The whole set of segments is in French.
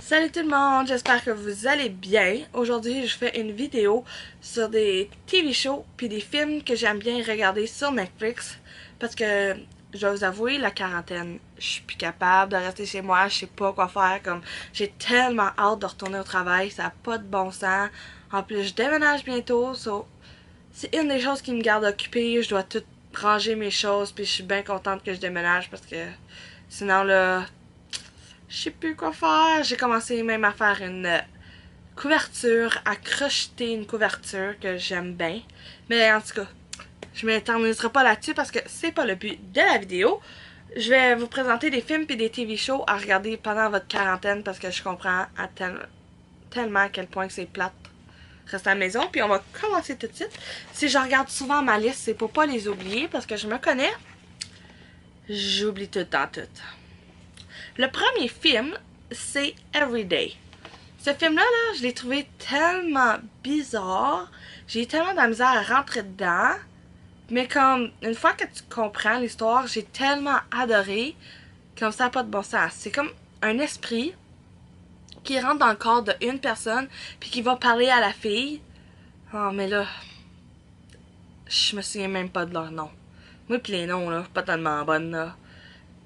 Salut tout le monde, j'espère que vous allez bien. Aujourd'hui, je fais une vidéo sur des TV shows puis des films que j'aime bien regarder sur Netflix parce que je dois vous avouer, la quarantaine, je suis plus capable de rester chez moi, je sais pas quoi faire, comme j'ai tellement hâte de retourner au travail, ça n'a pas de bon sens. En plus, je déménage bientôt, c'est une des choses qui me garde occupée, je dois tout ranger mes choses puis je suis bien contente que je déménage parce que sinon là, je sais plus quoi faire. J'ai commencé même à faire une couverture, à crocheter une couverture que j'aime bien. Mais en tout cas, je m'éterniserai pas là-dessus parce que c'est pas le but de la vidéo. Je vais vous présenter des films et des TV shows à regarder pendant votre quarantaine parce que je comprends tellement à quel point c'est plate rester à la maison. Puis on va commencer tout de suite. Si je regarde souvent ma liste, c'est pour pas les oublier parce que je me connais. J'oublie tout le temps tout. Le premier film, c'est Everyday. Ce film-là, je l'ai trouvé tellement bizarre. J'ai eu tellement de la misère à rentrer dedans. Mais comme, une fois que tu comprends l'histoire, j'ai tellement adoré. Comme ça n'a pas de bon sens. C'est comme un esprit qui rentre dans le corps d'une personne puis qui va parler à la fille. Oh, mais là, je me souviens même pas de leur nom. Moi pis les noms, là, pas tellement bonnes, là.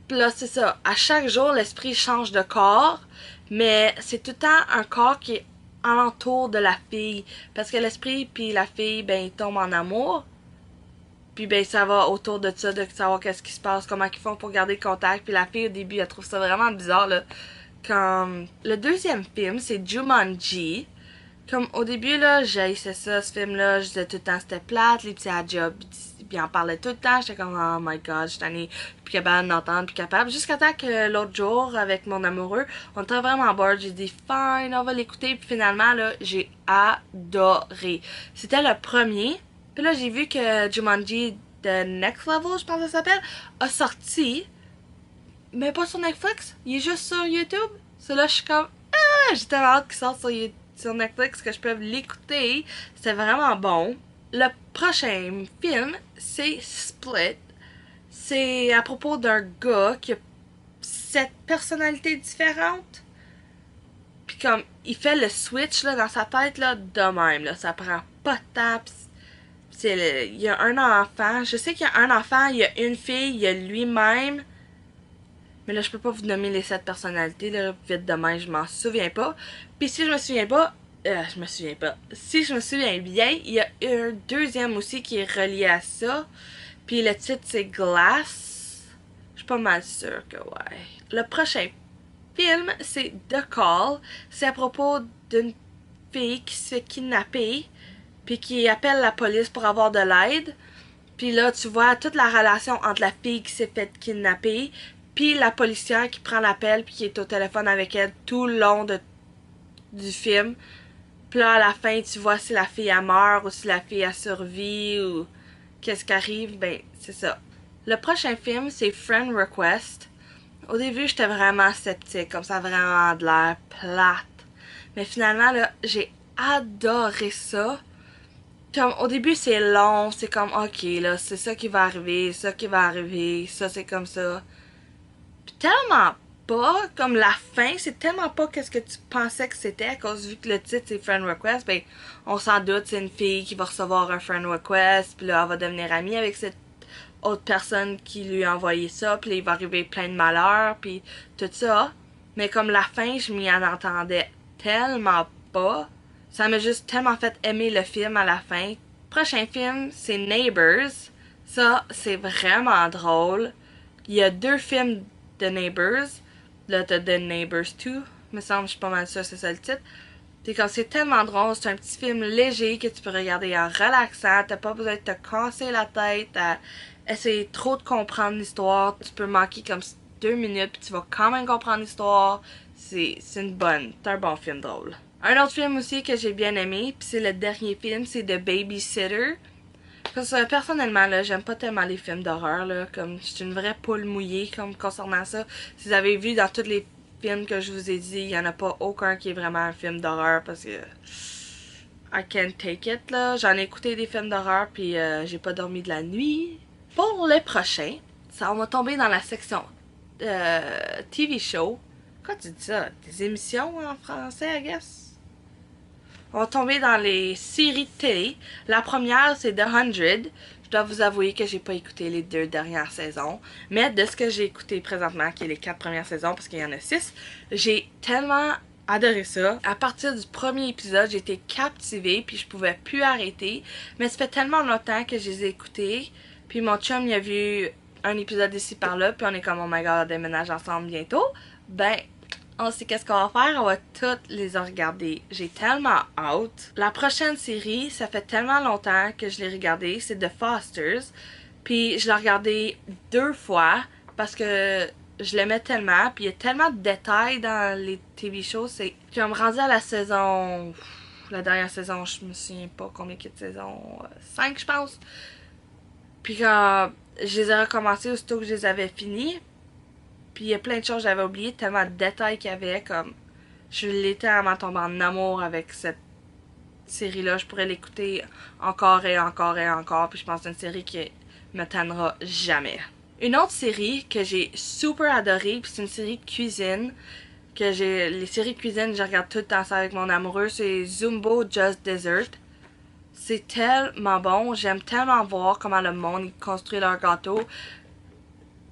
Pis là, c'est ça. À chaque jour, l'esprit change de corps, mais c'est tout le temps un corps qui est alentour de la fille. Parce que l'esprit puis la fille, ben, ils tombent en amour. Puis ben, ça va autour de ça, de savoir qu'est-ce qui se passe, comment ils font pour garder contact. Puis la fille, au début, elle trouve ça vraiment bizarre, là. Comme... Le deuxième film, c'est Jumanji. Comme au début, là, j'haïssais ça, ce film-là. Je disais tout le temps c'était plate, les petits jobs, puis on parlait tout le temps. J'étais comme, oh my god, je suis plus capable d'entendre, plus capable. Jusqu'à temps que l'autre jour, avec mon amoureux, on était vraiment bored. J'ai dit, fine, on va l'écouter. Puis finalement, là, j'ai adoré. C'était le premier. Puis là, j'ai vu que Jumanji The Next Level, je pense que ça s'appelle, a sorti. Mais pas sur Netflix. Il est juste sur YouTube. C'est là, je suis comme, ah, j'ai tellement hâte qu'il sorte sur Netflix que je peux l'écouter. C'était vraiment bon. Le prochain film, c'est Split. C'est à propos d'un gars qui a 7 personnalités différentes. Puis comme, il fait le switch là, dans sa tête là, de même. Là. Ça prend pas de temps. Il y a un enfant. Je sais qu'il y a un enfant, il y a une fille, il y a lui-même. Mais là, je peux pas vous nommer les 7 personnalités, là, vite demain, je m'en souviens pas. Puis si je me souviens pas, Si je me souviens bien, il y a un deuxième aussi qui est relié à ça. Puis le titre, c'est Glass. Je suis pas mal sûre que ouais. Le prochain film, c'est The Call. C'est à propos d'une fille qui se fait kidnapper. Puis qui appelle la police pour avoir de l'aide. Puis là, tu vois toute la relation entre la fille qui s'est fait kidnapper puis la policière qui prend l'appel puis qui est au téléphone avec elle tout le long du film. Puis là, à la fin, tu vois si la fille a meurt ou si la fille a survécu ou qu'est-ce qui arrive. Ben, c'est ça. Le prochain film, c'est Friend Request. Au début, j'étais vraiment sceptique, comme ça, vraiment de l'air plate. Mais finalement, là, j'ai adoré ça. Comme, au début, c'est long, c'est comme, ok, là, c'est ça qui va arriver, ça qui va arriver, ça, c'est comme ça. Puis tellement pas, comme la fin, c'est tellement pas qu'est-ce que tu pensais que c'était, à cause vu que le titre c'est Friend Request, ben on s'en doute, c'est une fille qui va recevoir un Friend Request, puis là elle va devenir amie avec cette autre personne qui lui a envoyé ça, puis là il va arriver plein de malheurs, puis tout ça. Mais comme la fin, je m'y en entendais tellement pas, ça m'a juste tellement fait aimer le film à la fin. Prochain film, c'est Neighbors. Ça, c'est vraiment drôle. Il y a 2 films The Neighbors. Là, t'as The Neighbors 2. Me semble, je suis pas mal sûre, c'est ça le titre. Puis comme c'est tellement drôle, c'est un petit film léger que tu peux regarder en relaxant. T'as pas besoin de te casser la tête à essayer trop de comprendre l'histoire. Tu peux manquer comme 2 minutes, puis tu vas quand même comprendre l'histoire. C'est un bon film drôle. Un autre film aussi que j'ai bien aimé, puis c'est le dernier film, c'est The Babysitter. Parce que personnellement, là, j'aime pas tellement les films d'horreur, là, comme je suis une vraie poule mouillée comme concernant ça. Si vous avez vu dans tous les films que je vous ai dit, il y en a pas aucun qui est vraiment un film d'horreur parce que I can't take it, là. J'en ai écouté des films d'horreur puis j'ai pas dormi de la nuit. Pour le prochain, on va tomber dans la section TV show. Quoi tu dis ça? Des émissions en français, I guess? On va tomber dans les séries de télé. La première, c'est The 100. Je dois vous avouer que j'ai pas écouté les 2 dernières saisons. Mais de ce que j'ai écouté présentement, qui est les 4 premières saisons, parce qu'il y en a 6, j'ai tellement adoré ça. À partir du premier épisode, j'ai été captivée, puis je pouvais plus arrêter. Mais ça fait tellement longtemps que je les ai écoutés. Puis mon chum, il a vu un épisode ici par là, puis on est comme, oh my god, on déménage ensemble bientôt. Ben, on sait qu'est-ce qu'on va faire, on va toutes les regarder. J'ai tellement hâte. La prochaine série, ça fait tellement longtemps que je l'ai regardée, c'est The Fosters. Puis je l'ai regardé 2 fois parce que je l'aimais tellement. Puis il y a tellement de détails dans les TV shows. C'est comme rendu à la saison... La dernière saison, je me souviens pas combien il y a de saisons. 5, je pense. Puis quand je les ai recommencés aussitôt que je les avais finis. Puis il y a plein de choses que j'avais oubliées, tellement de détails qu'il y avait, comme je l'étais avant de tomber en amour avec cette série-là. Je pourrais l'écouter encore et encore et encore, puis je pense que c'est une série qui me tannera jamais. Une autre série que j'ai super adorée, puis c'est une série de cuisine, les séries de cuisine, je regarde tout le temps ça avec mon amoureux, c'est Zumbo Just Dessert. C'est tellement bon, j'aime tellement voir comment le monde construit leur gâteau.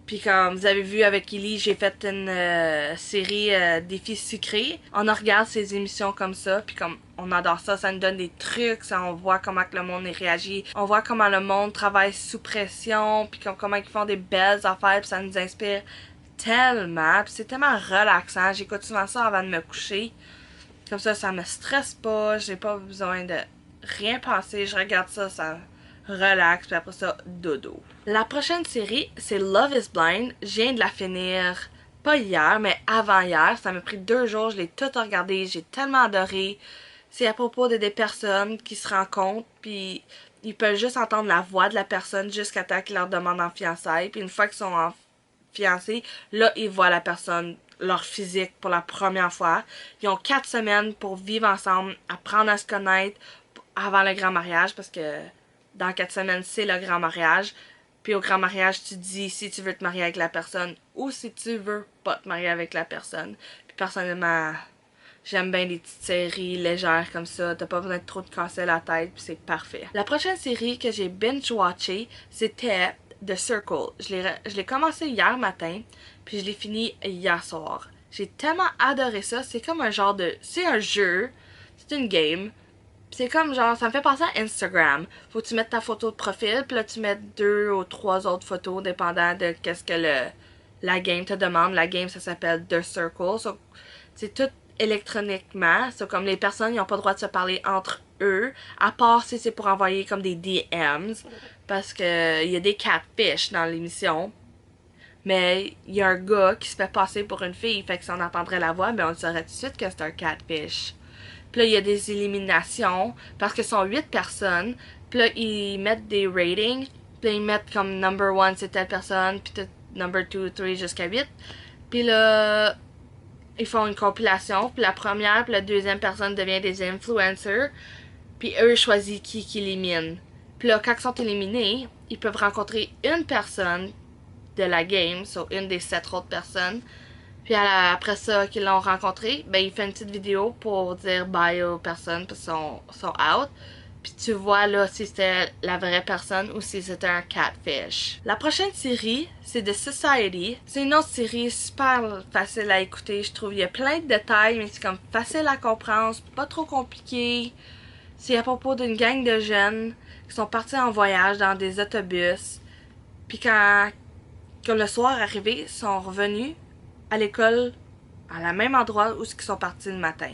Puis comme vous avez vu avec Ellie, j'ai fait une série défis sucrés. On regarde ces émissions comme ça, puis comme on adore ça, ça nous donne des trucs, ça, on voit comment que le monde réagit, on voit comment le monde travaille sous pression, puis comment ils font des belles affaires, puis ça nous inspire tellement, puis c'est tellement relaxant. J'écoute souvent ça avant de me coucher. Comme ça me stresse pas, j'ai pas besoin de rien penser, je regarde ça, ça relax, puis après ça, dodo. La prochaine série, c'est Love is Blind. Je viens de la finir, pas hier, mais avant-hier. Ça m'a pris 2 jours, je l'ai tout regardé, j'ai tellement adoré. C'est à propos de des personnes qui se rencontrent, puis ils peuvent juste entendre la voix de la personne jusqu'à temps qu'ils leur demandent en fiançailles. Puis une fois qu'ils sont en fiancés, là, ils voient la personne, leur physique pour la première fois. Ils ont 4 semaines pour vivre ensemble, apprendre à se connaître avant le grand mariage, parce que dans 4 semaines, c'est le grand mariage. Puis au grand mariage, tu dis si tu veux te marier avec la personne ou si tu veux pas te marier avec la personne. Puis personnellement, j'aime bien les petites séries légères comme ça. T'as pas besoin de trop te casser la tête, puis c'est parfait. La prochaine série que j'ai binge-watchée, c'était The Circle. Je l'ai commencé hier matin, puis je l'ai fini hier soir. J'ai tellement adoré ça. C'est comme un genre de... C'est un jeu, c'est une game. C'est comme genre, ça me fait penser à Instagram. Faut que tu mettes ta photo de profil, puis là tu mets 2 ou 3 autres photos, dépendant de qu'est-ce que la game te demande. La game, ça s'appelle The Circle. So, c'est tout électroniquement. So, comme les personnes, ils n'ont pas le droit de se parler entre eux, à part si c'est pour envoyer comme des DMs, parce que il y a des catfish dans l'émission. Mais il y a un gars qui se fait passer pour une fille, fait que si on entendrait la voix, ben on saurait tout de suite que c'est un catfish. Puis là, il y a des éliminations, parce que ce sont 8 personnes. Puis là, ils mettent des ratings. Puis là, ils mettent comme number 1, c'est telle personne. Puis number 2, 3, jusqu'à 8. Puis là, ils font une compilation. Puis la première, puis la deuxième personne devient des influencers. Puis eux choisissent qui élimine. Puis là, quand ils sont éliminés, ils peuvent rencontrer une personne de la game, so une des 7 autres personnes. Puis après ça qu'ils l'ont rencontré, ben il fait une petite vidéo pour dire bye aux personnes parce qu'ils sont out. Puis tu vois là si c'était la vraie personne ou si c'était un catfish. La prochaine série, c'est The Society. C'est une autre série super facile à écouter, je trouve. Il y a plein de détails, mais c'est comme facile à comprendre, c'est pas trop compliqué. C'est à propos d'une gang de jeunes qui sont partis en voyage dans des autobus. Puis quand le soir arrivé, ils sont revenus à l'école, à la même endroit où ils sont partis le matin.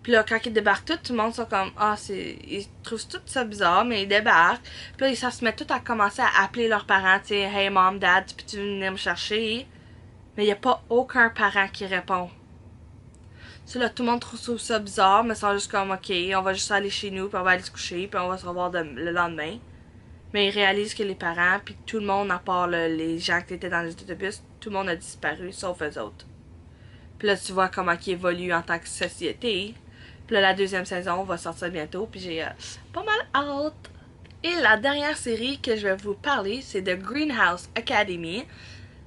Puis là, quand ils débarquent tout le monde sont comme, ils trouvent tout ça bizarre, mais ils débarquent. Puis là, ça se met tout à commencer à appeler leurs parents, tu sais, hey mom, dad, peux-tu venir me chercher? Mais il n'y a pas aucun parent qui répond. Tu sais, là, tout le monde trouve ça bizarre, mais ils sont juste comme, ok, on va juste aller chez nous, puis on va aller se coucher, puis on va se revoir le lendemain. Mais ils réalisent que les parents, puis tout le monde, à part les gens qui étaient dans les autobus, tout le monde a disparu, sauf eux autres. Puis là, tu vois comment ils évoluent en tant que société. Puis là, la deuxième saison va sortir bientôt, puis j'ai pas mal hâte. Et la dernière série que je vais vous parler, c'est The Greenhouse Academy.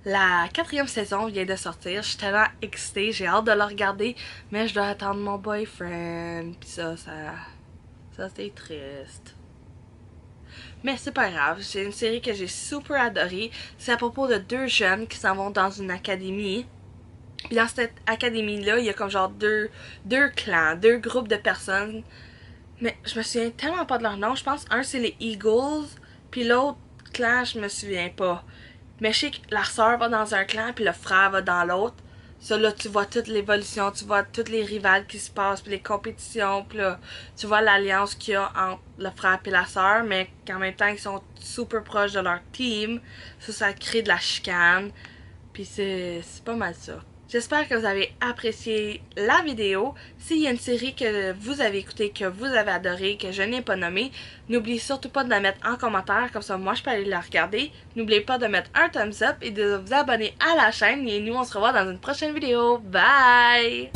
La 4e saison vient de sortir. Je suis tellement excitée, j'ai hâte de la regarder, mais je dois attendre mon boyfriend. Puis ça c'est triste. Mais c'est pas grave, c'est une série que j'ai super adorée. C'est à propos de 2 jeunes qui s'en vont dans une académie. Puis dans cette académie-là, il y a comme genre deux clans, 2 groupes de personnes. Mais je me souviens tellement pas de leur nom. Je pense un c'est les Eagles, puis l'autre clan, je me souviens pas. Mais je sais que la sœur va dans un clan, puis le frère va dans l'autre. Ça, là, tu vois toute l'évolution, tu vois toutes les rivales qui se passent, puis les compétitions, puis là, tu vois l'alliance qu'il y a entre le frère et la sœur, mais qu'en même temps, ils sont super proches de leur team. Ça crée de la chicane. Puis c'est pas mal ça. J'espère que vous avez apprécié la vidéo. S'il y a une série que vous avez écoutée, que vous avez adorée, que je n'ai pas nommée, n'oubliez surtout pas de la mettre en commentaire, comme ça moi je peux aller la regarder. N'oubliez pas de mettre un thumbs up et de vous abonner à la chaîne. Et nous on se revoit dans une prochaine vidéo. Bye!